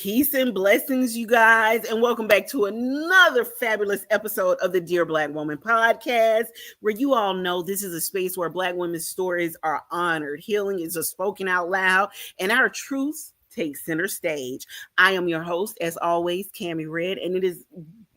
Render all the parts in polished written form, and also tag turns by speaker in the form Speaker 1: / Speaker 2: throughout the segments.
Speaker 1: Peace and blessings, you guys, and welcome back to another fabulous episode of the Dear Black Woman podcast, where you all know this is a space where Black women's stories are honored, healing is spoken out loud, and our truths take center stage. I am your host, as always, Cammie Red, and it is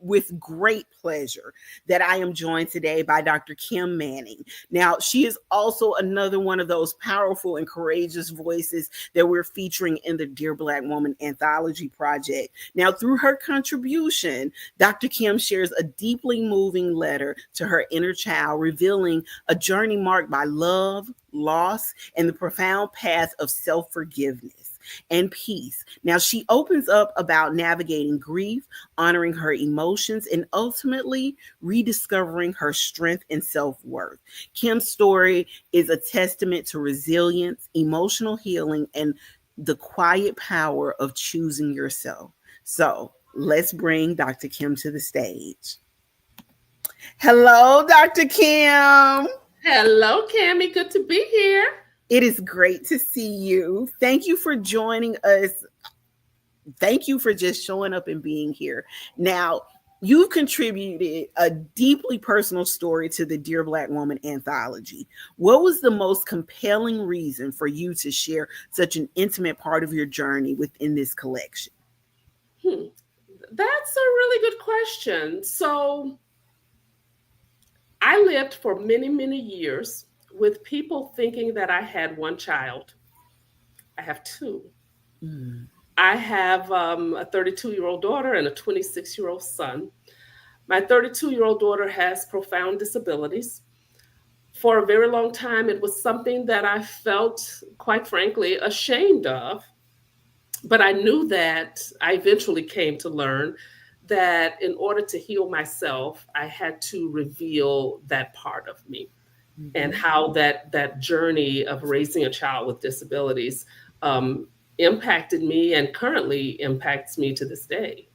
Speaker 1: with great pleasure that I am joined today by Dr. Kim Manning. Now, she is also another one of those powerful and courageous voices that we're featuring in the Dear Black Woman Anthology project. Now, through her contribution, Dr. Kim shares a deeply moving letter to her inner child, revealing a journey marked by love, loss, and the profound path of self-forgiveness and peace. Now, she opens up about navigating grief, honoring her emotions, and ultimately rediscovering her strength and self-worth. Kim's story is a testament to resilience, emotional healing, and the quiet power of choosing yourself. So let's bring Dr. Kim to the stage. Hello, Dr. Kim.
Speaker 2: Hello, Cammie. Good to be here.
Speaker 1: It is great to see you. Thank you for joining us. Thank you for just showing up and being here. Now, you've contributed a deeply personal story to the Dear Black Woman Anthology. What was the most compelling reason for you to share such an intimate part of your journey within this collection?
Speaker 2: That's a really good question. So, I lived for many, many years with people thinking that I had one child. I have two. I have a 32-year-old daughter and a 26-year-old son. My 32-year-old daughter has profound disabilities. For a very long time, it was something that I felt, quite frankly, ashamed of. But I knew that I eventually came to learn that in order to heal myself, I had to reveal that part of me. And how that journey of raising a child with disabilities impacted me and currently impacts me to this day.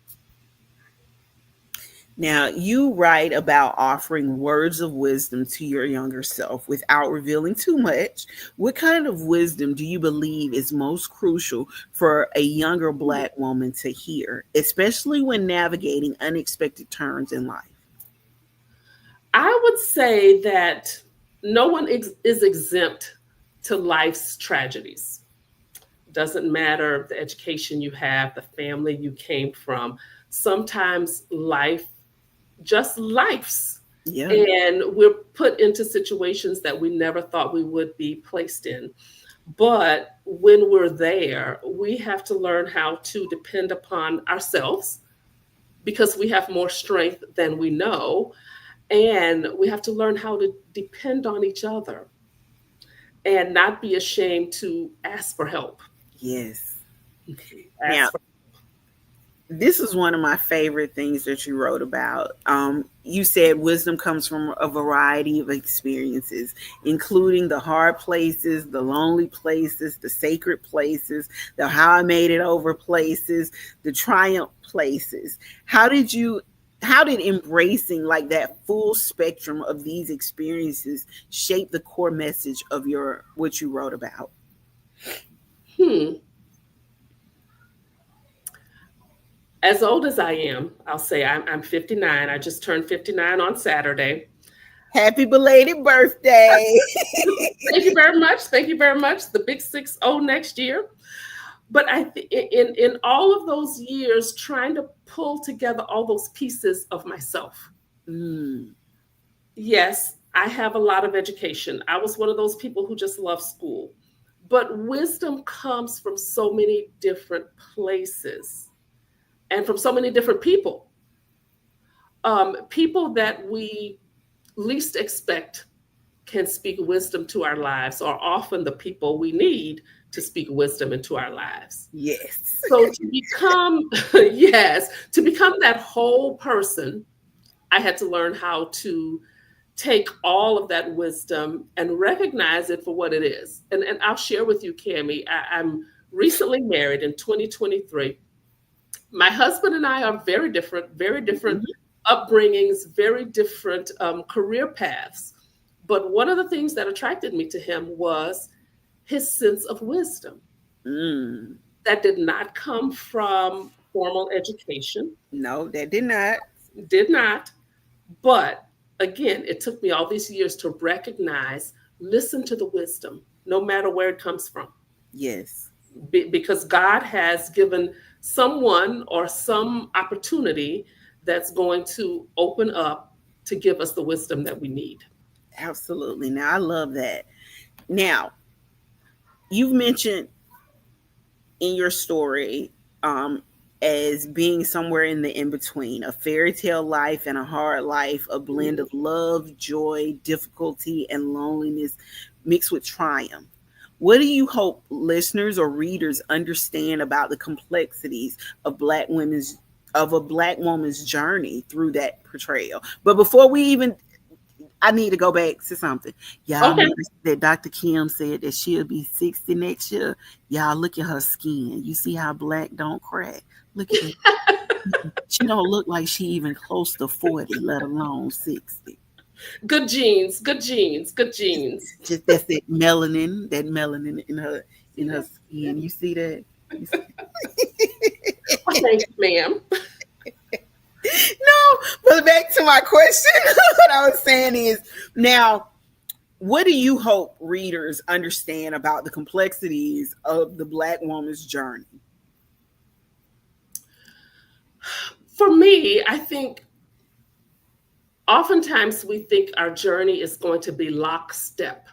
Speaker 1: Now, you write about offering words of wisdom to your younger self without revealing too much. What kind of wisdom do you believe is most crucial for a younger Black woman to hear, especially when navigating unexpected turns in life?
Speaker 2: I would say that no one is exempt to life's tragedies. Doesn't matter the education you have, the family you came from. Sometimes life just lifes.
Speaker 1: Yeah.
Speaker 2: And we're put into situations that we never thought we would be placed in. But when we're there, we have to learn how to depend upon ourselves because we have more strength than we know. And we have to learn how to depend on each other and not be ashamed to ask for help.
Speaker 1: Yes.
Speaker 2: Ask
Speaker 1: Now,
Speaker 2: for
Speaker 1: this is one of my favorite things that you wrote about. You said wisdom comes from a variety of experiences, including the hard places, the lonely places, the sacred places, the how I made it over places, the triumph places. How did embracing like that full spectrum of these experiences shape the core message of what you wrote about?
Speaker 2: As old as I am, I'll say I'm 59. I just turned 59 on Saturday.
Speaker 1: Happy belated birthday.
Speaker 2: Thank you very much. Thank you very much. The big 60 next year. But in all of those years, trying to pull together all those pieces of myself. Yes, I have a lot of education. I was one of those people who just loved school. But wisdom comes from so many different places and from so many different people. People that we least expect can speak wisdom to our lives are often the people we need to speak wisdom into our lives.
Speaker 1: Yes.
Speaker 2: So to become, to become that whole person, I had to learn how to take all of that wisdom and recognize it for what it is. And I'll share with you, Cammie, I'm recently married in 2023. My husband and I are very different upbringings, very different career paths. But one of the things that attracted me to him was his sense of wisdom. That did not come from formal education,
Speaker 1: No, that did not.
Speaker 2: did not. But again, it took me all these years to recognize, listen to the wisdom, no matter where it comes from.
Speaker 1: Yes,
Speaker 2: Because God has given someone or some opportunity that's going to open up to give us the wisdom that we need.
Speaker 1: absolutely. Now, I love that. Now, you've mentioned in your story um, as being somewhere in the in between, a fairy tale life and a hard life, a blend of love, joy, difficulty, and loneliness mixed with triumph. What do you hope listeners or readers understand about the complexities of a black woman's journey through that portrayal? But before we even, I need to go back to something. Y'all
Speaker 2: Okay.
Speaker 1: noticed that Dr. Kim said that she'll be 60 next year. Y'all look at her skin. You see how black don't crack. Look at that. She don't look like she even close to 40, let alone 60.
Speaker 2: Good genes, good genes, good genes.
Speaker 1: Just that's that melanin in her skin. You see that? You see?
Speaker 2: Well, thank you, ma'am.
Speaker 1: No, but back to my question. What I was saying is now, what do you hope readers understand about the complexities of the black woman's journey?
Speaker 2: For me, I think oftentimes we think our journey is going to be lockstep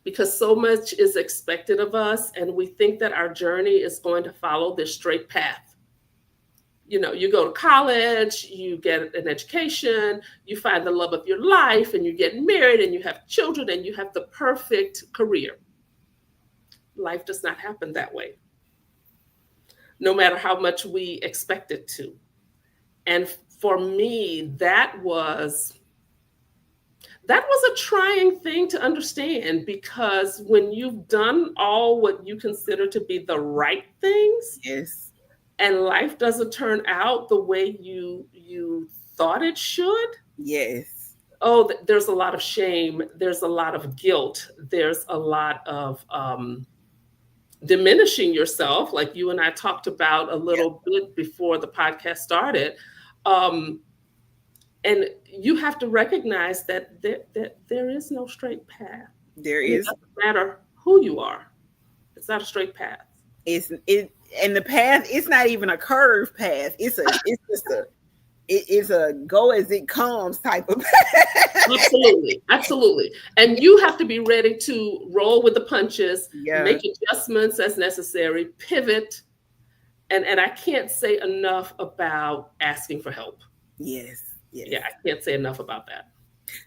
Speaker 2: because so much is expected of us, and we think that our journey is going to follow this straight path. You know, you go to college, you get an education, you find the love of your life, and you get married, and you have children, and you have the perfect career. Life does not happen that way, no matter how much we expect it to. And for me, that was a trying thing to understand, because when you've done all what you consider to be the right things
Speaker 1: Yes,
Speaker 2: and life doesn't turn out the way you thought it should,
Speaker 1: yes,
Speaker 2: oh, there's a lot of shame, there's a lot of guilt, there's a lot of diminishing yourself, like you and I talked about a
Speaker 1: yeah.
Speaker 2: little bit before the podcast started. um, and you have to recognize that there is no straight path,
Speaker 1: There
Speaker 2: and it
Speaker 1: is.
Speaker 2: doesn't matter who you are. It's not a straight path.
Speaker 1: It and the path. It's not even a curved path. It's just a. It is a go as it comes type of path.
Speaker 2: Absolutely, absolutely. And you have to be ready to roll with the punches,
Speaker 1: Yeah.
Speaker 2: make adjustments as necessary, pivot. And I can't say enough about asking for help.
Speaker 1: Yes. Yes.
Speaker 2: Yeah, I can't say enough about that.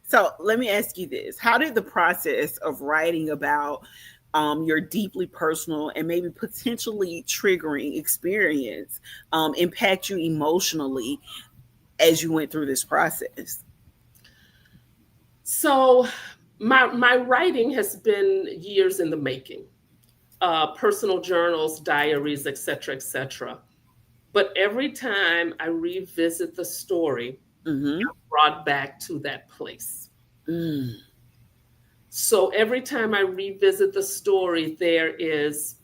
Speaker 1: So let me ask you this: how did the process of writing about your deeply personal and maybe potentially triggering experience impact you emotionally as you went through this process?
Speaker 2: So my writing has been years in the making. Personal journals, diaries, etc., etc. But every time I revisit the story,
Speaker 1: Mm-hmm.
Speaker 2: I'm brought back to that place.
Speaker 1: Mm,
Speaker 2: So every time I revisit the story, there is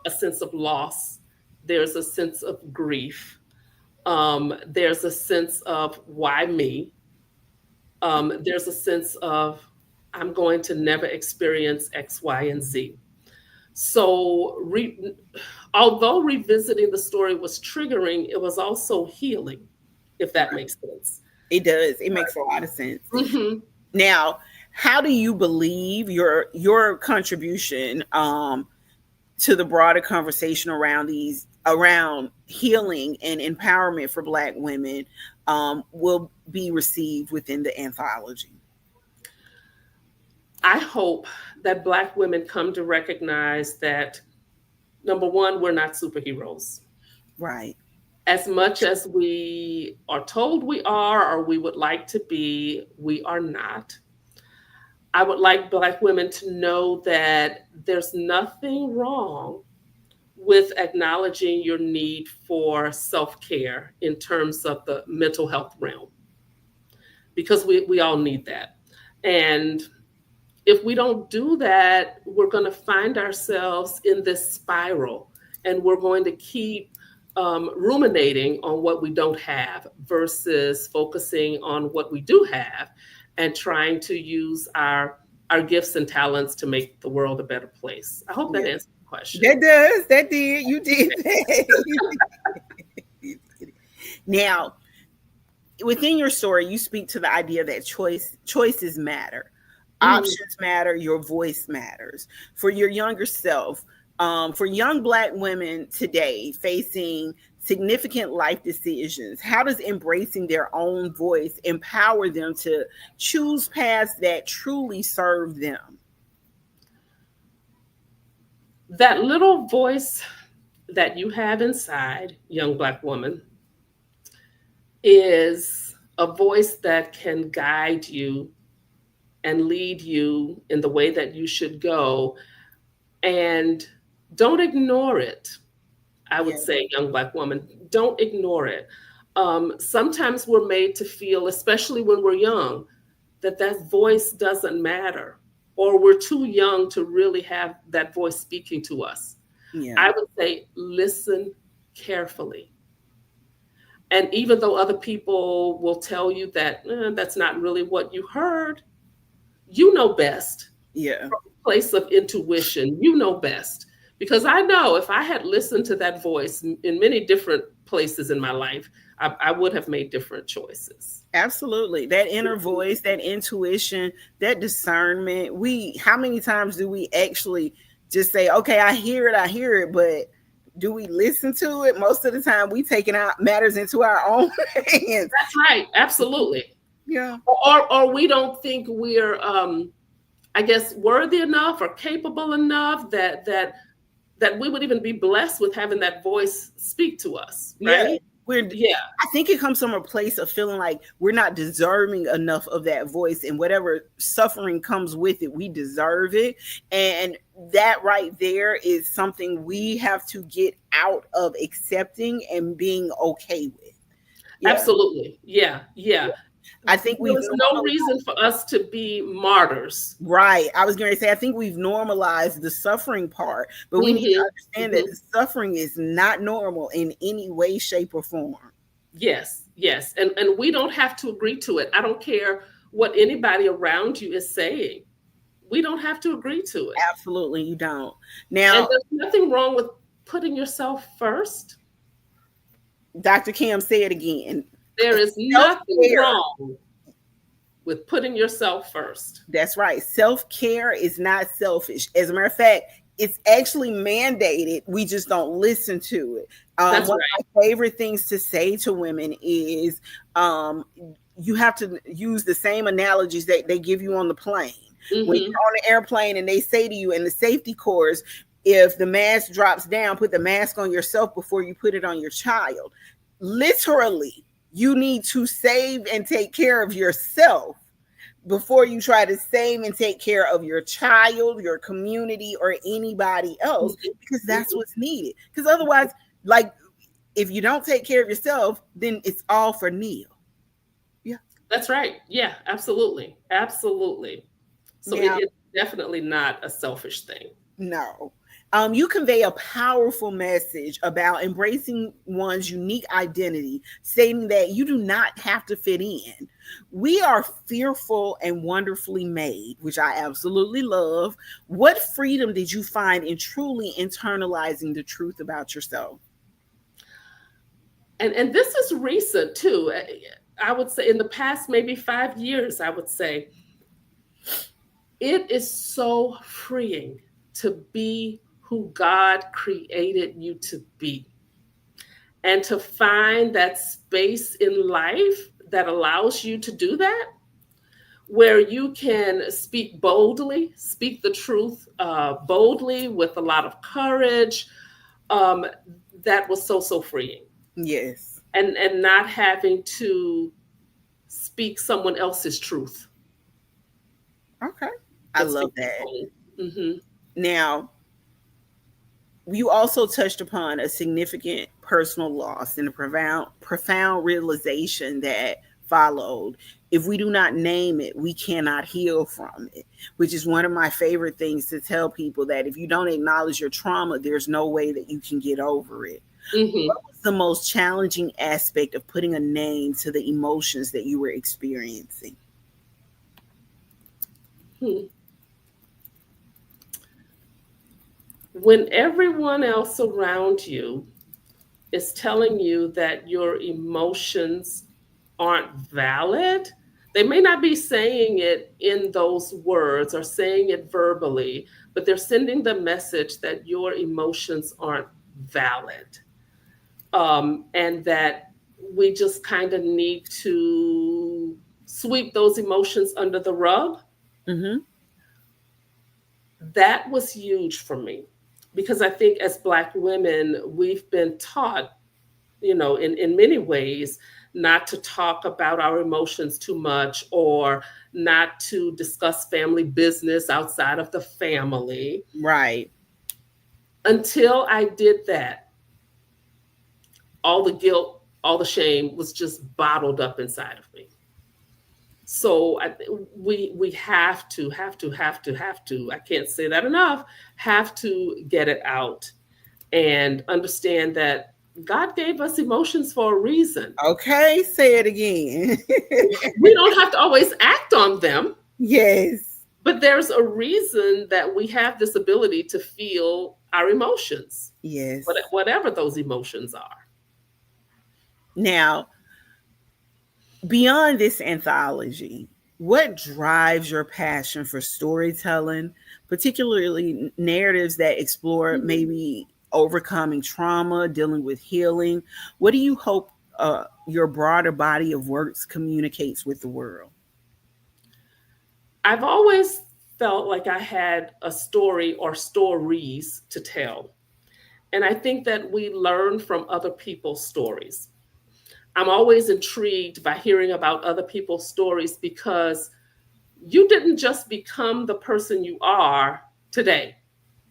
Speaker 2: a sense of loss, there's a sense of grief, there's a sense of why me, there's a sense of I'm going to never experience X, Y, and Z. So, although revisiting the story was triggering, it was also healing, if that
Speaker 1: right.
Speaker 2: makes sense.
Speaker 1: It does. It makes a lot of sense.
Speaker 2: Hmm.
Speaker 1: Now, how do you believe your contribution to the broader conversation around healing and empowerment for Black women will be received within the anthology?
Speaker 2: I hope that Black women come to recognize that, number one, we're not superheroes.
Speaker 1: Right.
Speaker 2: As much as we are told we are, or we would like to be, we are not. I would like Black women to know that there's nothing wrong with acknowledging your need for self care in terms of the mental health realm, because we all need that. And if we don't do that, we're going to find ourselves in this spiral. and we're going to keep ruminating on what we don't have versus focusing on what we do have and trying to use our gifts and talents to make the world a better place. I hope that
Speaker 1: Yeah.
Speaker 2: answers the question.
Speaker 1: That does. That did. You did that. You did. Now, within your story, you speak to the idea that choices matter,
Speaker 2: Mhm.
Speaker 1: options matter, your voice matters. For your younger self, for young Black women today facing significant life decisions, how does embracing their own voice empower them to choose paths that truly serve them?
Speaker 2: That little voice that you have inside, young Black woman, is a voice that can guide you and lead you in the way that you should go. And don't ignore it. I
Speaker 1: Yeah,
Speaker 2: would say, young Black woman, don't ignore it. Sometimes we're made to feel, especially when we're young, that that voice doesn't matter, or we're too young to really have that voice speaking to us.
Speaker 1: yeah,
Speaker 2: I would say, listen carefully. And even though other people will tell you that that's not really what you heard, you know best.
Speaker 1: yeah.
Speaker 2: Place of intuition, you know best. Because I know if I had listened to that voice in many different places in my life, I would have made different choices.
Speaker 1: Absolutely. That inner voice, that intuition, that discernment. How many times do we actually just say, okay, I hear it, but do we listen to it? Most of the time, we taking out matters into our own hands.
Speaker 2: That's right, absolutely.
Speaker 1: Yeah.
Speaker 2: Or we don't think we're, I guess, worthy enough or capable enough that we would even be blessed with having that voice speak to us,
Speaker 1: Yeah.
Speaker 2: right?
Speaker 1: We're
Speaker 2: Yeah,
Speaker 1: I think it comes from a place of feeling like we're not deserving enough of that voice, and whatever suffering comes with it, we deserve it. And that right there is something we have to get out of accepting and being okay with. Yeah.
Speaker 2: absolutely. Yeah, yeah.
Speaker 1: I think
Speaker 2: There
Speaker 1: we've
Speaker 2: is no
Speaker 1: normalized,
Speaker 2: reason for us to be martyrs.
Speaker 1: right. I was going to say, I think we've normalized the suffering part, but we need to
Speaker 2: Hmm.
Speaker 1: understand that
Speaker 2: Hmm.
Speaker 1: the suffering is not normal in any way, shape, or form.
Speaker 2: Yes, yes. And we don't have to agree to it. I don't care what anybody around you is saying. We don't have to agree to it.
Speaker 1: Absolutely, you don't.
Speaker 2: And
Speaker 1: Now,
Speaker 2: there's nothing wrong with putting yourself first.
Speaker 1: Dr. Kim, say it again.
Speaker 2: There is
Speaker 1: Self
Speaker 2: nothing
Speaker 1: care.
Speaker 2: wrong with putting yourself first.
Speaker 1: That's right. Self care is not selfish. As a matter of fact, it's actually mandated. We just don't listen to it.
Speaker 2: That's
Speaker 1: One
Speaker 2: right.
Speaker 1: of my favorite things to say to women is um, you have to use the same analogies that they give you on the plane. When
Speaker 2: Hmm.
Speaker 1: you're on the airplane and they say to you in the safety course, if the mask drops down, put the mask on yourself before you put it on your child. Literally, you need to save and take care of yourself before you try to save and take care of your child, your community, or anybody else, because that's
Speaker 2: Hmm.
Speaker 1: what's needed. Because otherwise, like, if you don't take care of yourself, then it's all for Neil. Yeah.
Speaker 2: That's right. Yeah, absolutely. Absolutely. So
Speaker 1: Now,
Speaker 2: it's definitely not a selfish thing.
Speaker 1: no. You convey a powerful message about embracing one's unique identity, stating that you do not have to fit in. We are fearful and wonderfully made, which I absolutely love. What freedom did you find in truly internalizing the truth about yourself?
Speaker 2: And this is recent too. I would say in the past maybe 5 years, I would say it is so freeing to be who God created you to be and to find that space in life that allows you to do that, where you can speak boldly, speak the truth boldly with a lot of courage. Um, that was so, so freeing.
Speaker 1: Yes.
Speaker 2: And not having to speak someone else's truth.
Speaker 1: Okay. I
Speaker 2: But
Speaker 1: love
Speaker 2: speak
Speaker 1: that.
Speaker 2: your own. Hmm.
Speaker 1: Now, you also touched upon a significant personal loss and a profound realization that followed. If we do not name it, we cannot heal from it, which is one of my favorite things to tell people, that if you don't acknowledge your trauma, there's no way that you can get over it.
Speaker 2: Hmm.
Speaker 1: What was the most challenging aspect of putting a name to the emotions that you were experiencing?
Speaker 2: Hmm. When everyone else around you is telling you that your emotions aren't valid, they may not be saying it in those words or saying it verbally, but they're sending the message that your emotions aren't valid, and that we just kind of need to sweep those emotions under the rug.
Speaker 1: Mm-hmm.
Speaker 2: That was huge for me because I think as Black women, we've been taught, in many ways, not to talk about our emotions too much, or not to discuss family business outside of the family.
Speaker 1: Right.
Speaker 2: Until I did that, all the guilt, all the shame was just bottled up inside of me. So we have to, I can't say that enough, have to get it out and understand that God gave us emotions for a reason.
Speaker 1: Okay, say it again.
Speaker 2: We don't have to always act on them,
Speaker 1: Yes.
Speaker 2: but there's a reason that we have this ability to feel our emotions,
Speaker 1: Yes.
Speaker 2: whatever those emotions are.
Speaker 1: Now, beyond this anthology, what drives your passion for storytelling, particularly narratives that explore
Speaker 2: Mhm.
Speaker 1: maybe overcoming trauma, dealing with healing? What do you hope your broader body of works communicates with the world?
Speaker 2: I've always felt like I had a story or stories to tell. And I think that we learn from other people's stories. I'm always intrigued by hearing about other people's stories because you didn't just become the person you are today.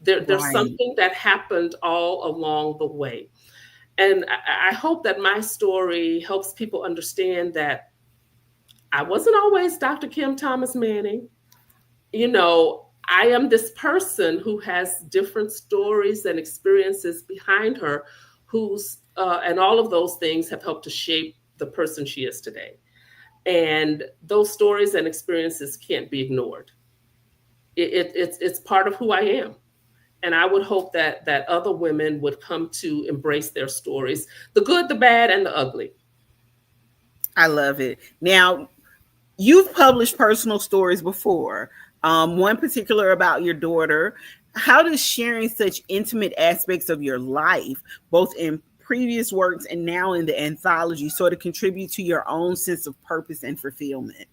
Speaker 2: There's
Speaker 1: Right.
Speaker 2: something that happened all along the way. And I hope that my story helps people understand that I wasn't always Dr. Kim Thomas Manning. I am this person who has different stories and experiences behind her, and all of those things have helped to shape the person she is today. And those stories and experiences can't be ignored. It's part of who I am. And I would hope that other women would come to embrace their stories, the good, the bad, and the ugly.
Speaker 1: I love it. Now, you've published personal stories before, one particular about your daughter. How does sharing such intimate aspects of your life, both in previous works and now in the anthology, sort of contribute to your own sense of purpose and fulfillment?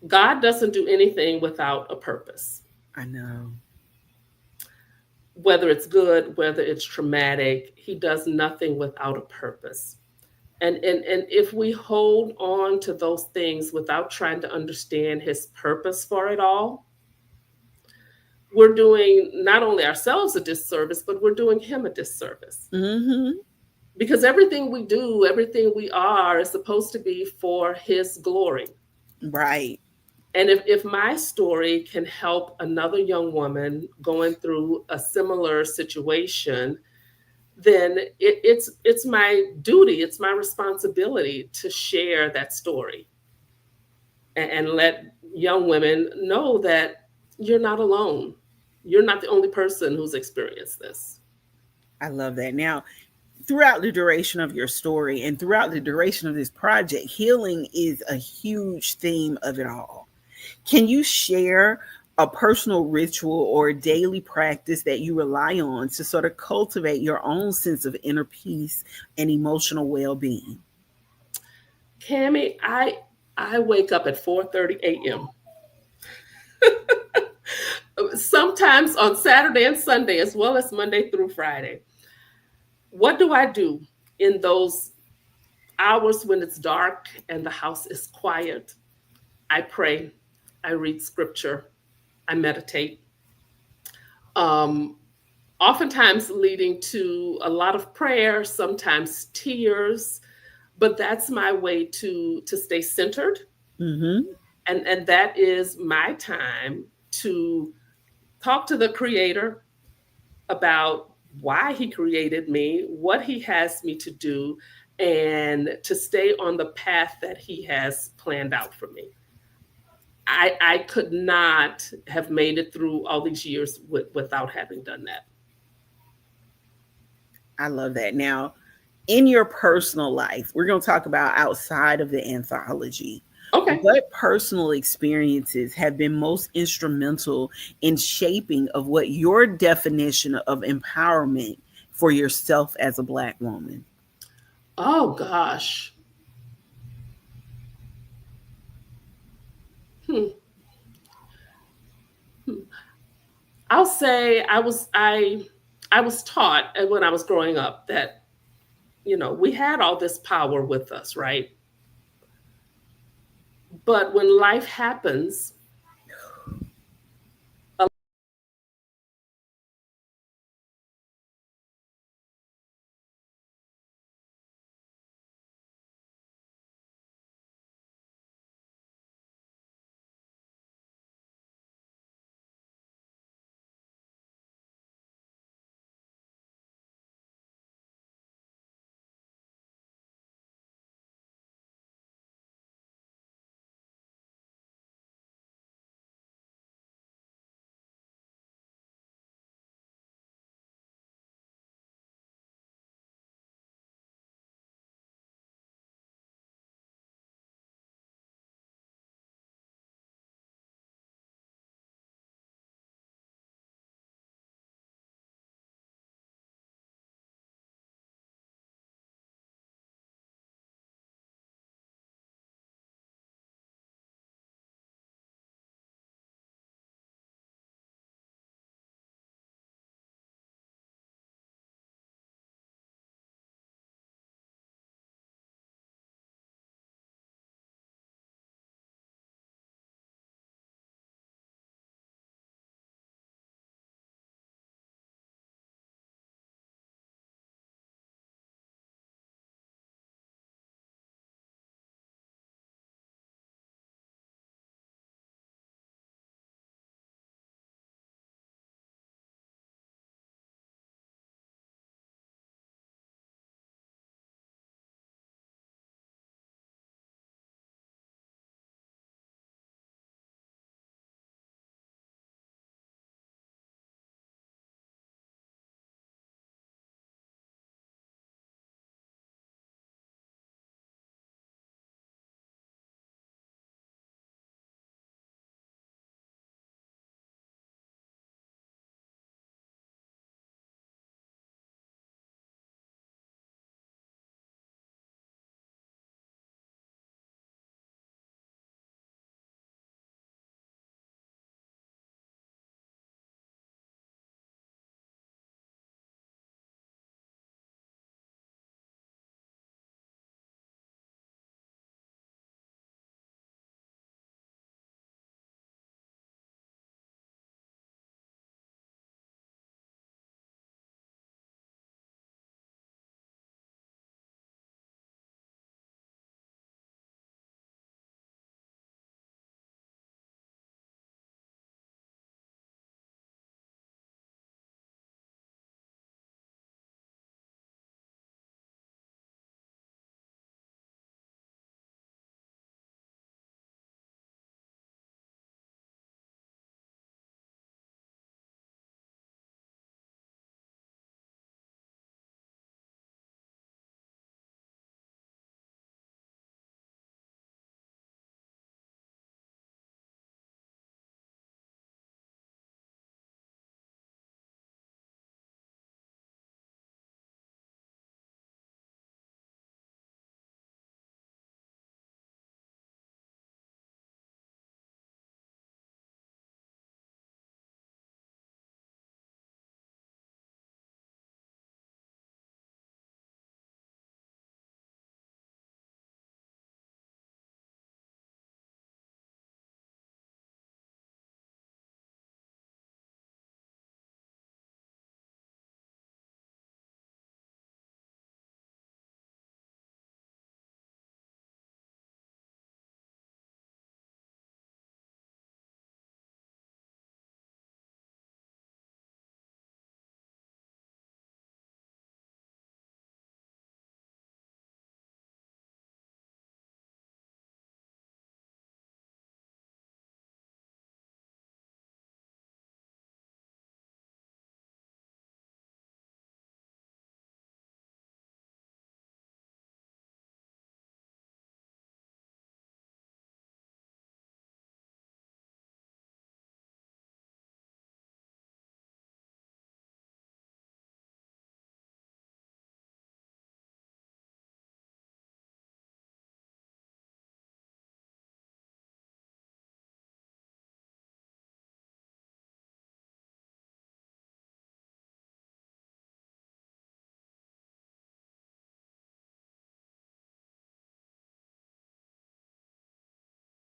Speaker 2: God doesn't do anything without a purpose,
Speaker 1: I know.
Speaker 2: whether it's good, whether it's traumatic. He does nothing without a purpose. And if we hold on to those things without trying to understand his purpose for it all, we're doing not only ourselves a disservice, but we're doing him a disservice.
Speaker 1: Mm-hmm.
Speaker 2: Because everything we do, everything we are, is supposed to be for his glory.
Speaker 1: Right.
Speaker 2: And if my story can help another young woman going through a similar situation, then it's my duty, it's my responsibility to share that story, and let young women know that you're not alone. You're not the only person who's experienced this.
Speaker 1: I love that. Now, throughout the duration of your story and throughout the duration of this project, healing is a huge theme of it all. Can you share a personal ritual or daily practice that you rely on to sort of cultivate your own sense of inner peace and emotional well-being?
Speaker 2: Cami, I wake up at 4:30 a.m. Sometimes on Saturday and Sunday, as well as Monday through Friday. What do I do in those hours when it's dark and the house is quiet? I pray, I read scripture, I meditate. Um, oftentimes leading to a lot of prayer, sometimes tears, but that's my way to stay centered.
Speaker 1: Mm-hmm.
Speaker 2: And that is my time to talk to the creator about why he created me, what he has me to do, and to stay on the path that he has planned out for me. I could not have made it through all these years without having done that.
Speaker 1: I love that. Now, in your personal life, we're going to talk about outside of the anthology.
Speaker 2: Okay.
Speaker 1: What personal experiences have been most instrumental in shaping of what your definition of empowerment for yourself as a Black woman?
Speaker 2: Oh gosh. Hmm. Hmm. I'll say I was taught when I was growing up that we had all this power with us, right? But when life happens,